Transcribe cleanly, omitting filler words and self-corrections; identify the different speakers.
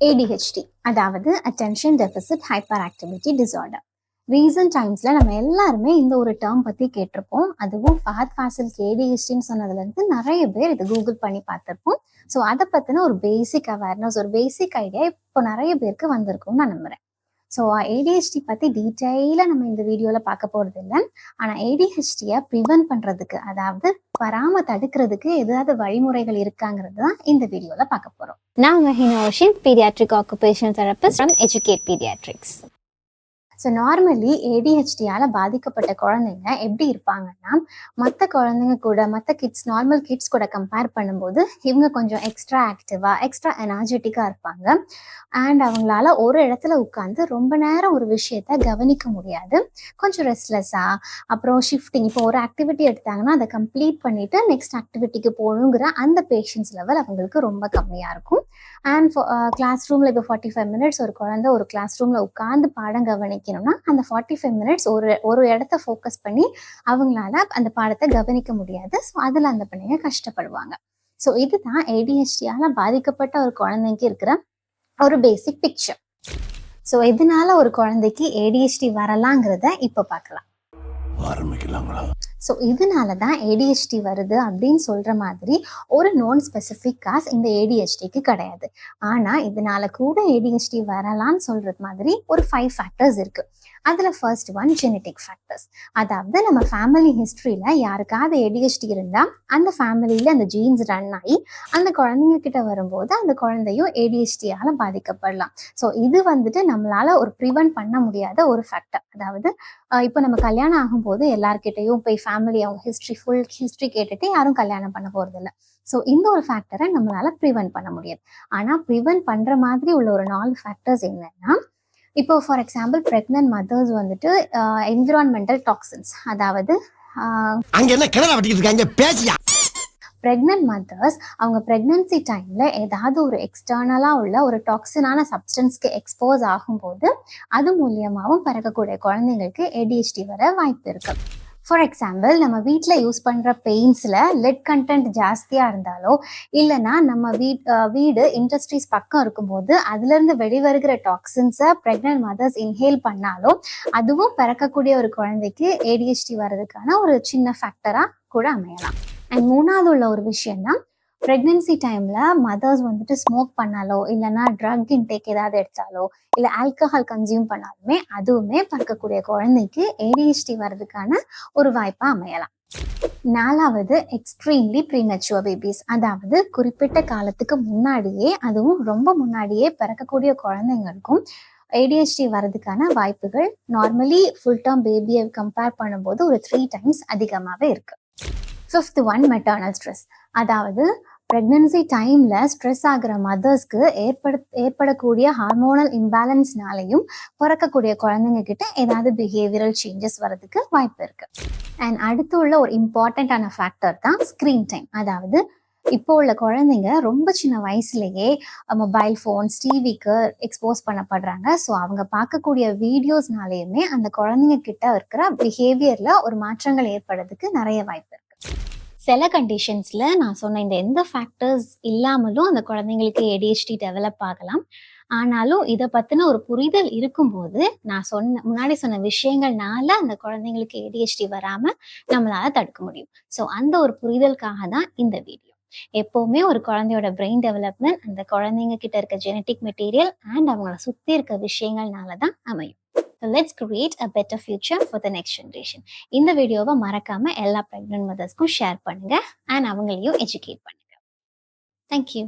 Speaker 1: ADHD அதாவது attention deficit hyperactivity disorder. Recent டைம்ஸ்ல நம்ம எல்லாருமே இந்த ஒரு டேர்ம் பத்தி கேட்டிருப்போம். அதுவும் ஃபஹத் ஃபாசிலுக்கு ADHDன்னு சொன்னதுல இருந்து நிறைய பேர் இது கூகுள் பண்ணி பார்த்திருப்போம். ஸோ அதை பத்தின ஒரு பேசிக் அவேர்னஸ், ஒரு பேசிக் ஐடியா இப்போ நிறைய பேருக்கு வந்திருக்கும்னு நான் நம்புறேன். ஸோ ADHD பற்றி டீட்டெயிலாக நம்ம இந்த வீடியோவில் பார்க்க போகிறது இல்லை. ஆனால் ADHDயை ப்ரிவென்ட் பண்ணுறதுக்கு, அதாவது வராமல் தடுக்கிறதுக்கு ஏதாவது வழிமுறைகள் இருக்காங்கிறது தான் இந்த வீடியோவில் பார்க்க போகிறோம்.
Speaker 2: நான் உங்கள் ஹினோஷின் paediatric occupational therapist from Educate Paediatrics.
Speaker 1: So normally ADHDயால் பாதிக்கப்பட்ட குழந்தைங்க எப்படி இருப்பாங்கன்னா, மற்ற குழந்தைங்க கூட, மற்ற கிட்ஸ், நார்மல் கிட்ஸ் கூட கம்பேர் பண்ணும்போது இவங்க கொஞ்சம் எக்ஸ்ட்ரா ஆக்டிவாக, எக்ஸ்ட்ரா எனர்ஜெட்டிக்காக இருப்பாங்க. அண்ட் அவங்களால ஒரு இடத்துல உட்காந்து ரொம்ப நேரம் ஒரு விஷயத்த கவனிக்க முடியாது. கொஞ்சம் ரெஸ்ட்லெஸ்ஸாக, அப்புறம் ஷிஃப்டிங், இப்போ ஒரு ஆக்டிவிட்டி எடுத்தாங்கன்னா அதை கம்ப்ளீட் பண்ணிவிட்டு நெக்ஸ்ட் ஆக்டிவிட்டிக்கு போகணுங்கிற அந்த பேஷன்ஸ் லெவல் அவங்களுக்கு ரொம்ப கம்மியாக இருக்கும். அண்ட் கிளாஸ் ரூமில் இப்போ 45 மினிட்ஸ் ஒரு குழந்தை ஒரு கிளாஸ் ரூமில் உட்காந்து பாடம் கவனிக்கணும்னா அந்த 45 மினிட்ஸ் ஒரு இடத்த ஃபோக்கஸ் பண்ணி அவங்களால அந்த பாடத்தை கவனிக்க முடியாது. ஸோ அதில் அந்த பிள்ளைங்க கஷ்டப்படுவாங்க. ஸோ இதுதான் ADHDயால் பாதிக்கப்பட்ட ஒரு குழந்தைக்கு இருக்கிற ஒரு பேசிக் பிக்சர். ஸோ இதனால ஒரு குழந்தைக்கு ADHD வரலாங்கிறத இப்போ பார்க்கலாம். ஸோ இதனால தான் ADHD வருது அப்படின்னு சொல்கிற மாதிரி ஒரு நோன் ஸ்பெசிஃபிக் காஸ் இந்த ADHDக்கு கிடையாது. ஆனால் இதனால கூட ADHD வரலான்னு சொல்கிறது மாதிரி ஒரு 5 ஃபேக்டர்ஸ் இருக்குது. அதில் ஃபர்ஸ்ட் ஒன் ஜெனட்டிக் ஃபேக்டர்ஸ். அதாவது நம்ம ஃபேமிலி ஹிஸ்ட்ரியில் யாருக்காவது ADHD இருந்தால் அந்த ஃபேமிலியில் அந்த ஜீன்ஸ் ரன் ஆகி அந்த குழந்தைங்க கிட்ட வரும்போது அந்த குழந்தையும் ADHDயால் பாதிக்கப்படலாம். ஸோ இது வந்துட்டு நம்மளால் ஒரு ப்ரிவென்ட் பண்ண முடியாத ஒரு ஃபேக்டர். அதாவது இப்போ நம்ம கல்யாணம் ஆகும்போது எல்லார்கிட்டையும் போய் ஃபேமிலி அவங்க ஃபுல் ஹிஸ்ட்ரி கேட்டுட்டு யாரும் கல்யாணம் பண்ண போகிறதில்ல. ஸோ இந்த ஒரு ஃபேக்டரை நம்மளால் ப்ரிவென்ட் பண்ண முடியாது. ஆனால் ப்ரிவென்ட் பண்ணுற மாதிரி உள்ள ஒரு 4 ஃபேக்டர்ஸ் என்னன்னா, இப்போ ஃபார் எக்ஸாம்பிள் ப்ரெக்னென்ட் மதர்ஸ் வந்துட்டு என்விரான்மெண்டல் டாக்ஸின்ஸ், அதாவது ப்ரெக்னென்ட் மதர்ஸ் அவங்க ப்ரெக்னன்சி டைமில் ஏதாவது ஒரு எக்ஸ்டர்னலாக உள்ள ஒரு டாக்ஸினான சப்ஸ்டன்ஸ்க்கு எக்ஸ்போஸ் ஆகும்போது அது மூலியமாகவும் பிறக்கக்கூடிய குழந்தைங்களுக்கு ADHD வர வாய்ப்பு இருக்கு. ஃபார் எக்ஸாம்பிள் நம்ம வீட்டில் யூஸ் பண்ணுற பெயிண்ட்ஸில் லெட் கண்டென்ட் ஜாஸ்தியாக இருந்தாலோ, இல்லைன்னா நம்ம வீடு இண்டஸ்ட்ரீஸ் பக்கம் இருக்கும்போது அதுலேருந்து வெளிவருகிற டாக்ஸின்ஸை ப்ரெக்னென்ட் மதர்ஸ் இன்ஹேல் பண்ணாலோ அதுவும் பிறக்கக்கூடிய ஒரு குழந்தைக்கு ADHD வர்றதுக்கான ஒரு சின்ன ஃபேக்டராக கூட அமையலாம். அண்ட் மூணாவது உள்ள ஒரு விஷயம்னா, ப்ரெக்னென்சி டைமில் மதர்ஸ் வந்துட்டு ஸ்மோக் பண்ணாலோ, இல்லைன்னா ட்ரக் இன்டேக் ஏதாவது எடுத்தாலோ, இல்லை ஆல்கஹால் கன்சியூம் பண்ணாலுமே அதுவுமே பிறக்கக்கூடிய குழந்தைக்கு ADHD வர்றதுக்கான ஒரு வாய்ப்பாக அமையலாம். நாலாவது எக்ஸ்ட்ரீம்லி ப்ரீமெச்சுவர் பேபிஸ். அதாவது குறிப்பிட்ட காலத்துக்கு முன்னாடியே, அதுவும் ரொம்ப முன்னாடியே பிறக்கக்கூடிய குழந்தைங்களுக்கும் ADHD வர்றதுக்கான வாய்ப்புகள் நார்மலி ஃபுல் டேர்ம் பேபியை கம்பேர் பண்ணும்போது ஒரு 3 டைம்ஸ் அதிகமாகவே இருக்கு. Fifth one maternal stress. அதாவது ப்ரெக்னன்சி டைமில் ஸ்ட்ரெஸ் ஆகிற மதர்ஸ்க்கு ஏற்படக்கூடிய ஹார்மோனல் இம்பேலன்ஸ்னாலையும் பிறக்கக்கூடிய குழந்தைங்க கிட்ட ஏதாவது பிஹேவியரல் சேஞ்சஸ் வர்றதுக்கு வாய்ப்பு இருக்கு. அண்ட் அடுத்து உள்ள ஒரு இம்பார்ட்டண்ட்டான ஃபேக்டர் தான் ஸ்க்ரீன் டைம். அதாவது இப்போ உள்ள குழந்தைங்க ரொம்ப சின்ன வயசுலேயே மொபைல் ஃபோன்ஸ், டிவிக்கு எக்ஸ்போஸ் பண்ணப்படுறாங்க. ஸோ அவங்க பார்க்கக்கூடிய வீடியோஸ்னாலேயுமே அந்த குழந்தைங்க கிட்ட இருக்கிற பிஹேவியரில் ஒரு மாற்றங்கள் ஏற்படுறதுக்கு நிறைய வாய்ப்பு இருக்கு. சில கண்டிஷன்ஸில் நான் சொன்ன இந்த எந்த ஃபேக்டர்ஸ் இல்லாமலும் அந்த குழந்தைங்களுக்கு ADHD டெவலப் ஆகலாம். ஆனாலும் இதை பற்றின ஒரு புரிதல் இருக்கும்போது நான் முன்னாடி சொன்ன விஷயங்கள்னால அந்த குழந்தைங்களுக்கு ADHD வராமல் நம்மளால தடுக்க முடியும். ஸோ அந்த ஒரு புரிதலுக்காக தான் இந்த வீடியோ. எப்போவுமே ஒரு குழந்தையோட பிரெயின் டெவலப்மெண்ட் அந்த குழந்தைங்க கிட்ட இருக்க ஜெனட்டிக் மெட்டீரியல் அண்ட் அவங்கள சுற்றி இருக்க விஷயங்கள்னால தான் அமையும். So let's create a better future for the next generation. இந்த வீடியோவை மறக்காம எல்லா ப்ரெக்னென்ட் மதர்ஸ்க்கும் ஷேர் பண்ணுங்க அண்ட் அவங்களையும் எஜுகேட் பண்ணுங்க. Thank you.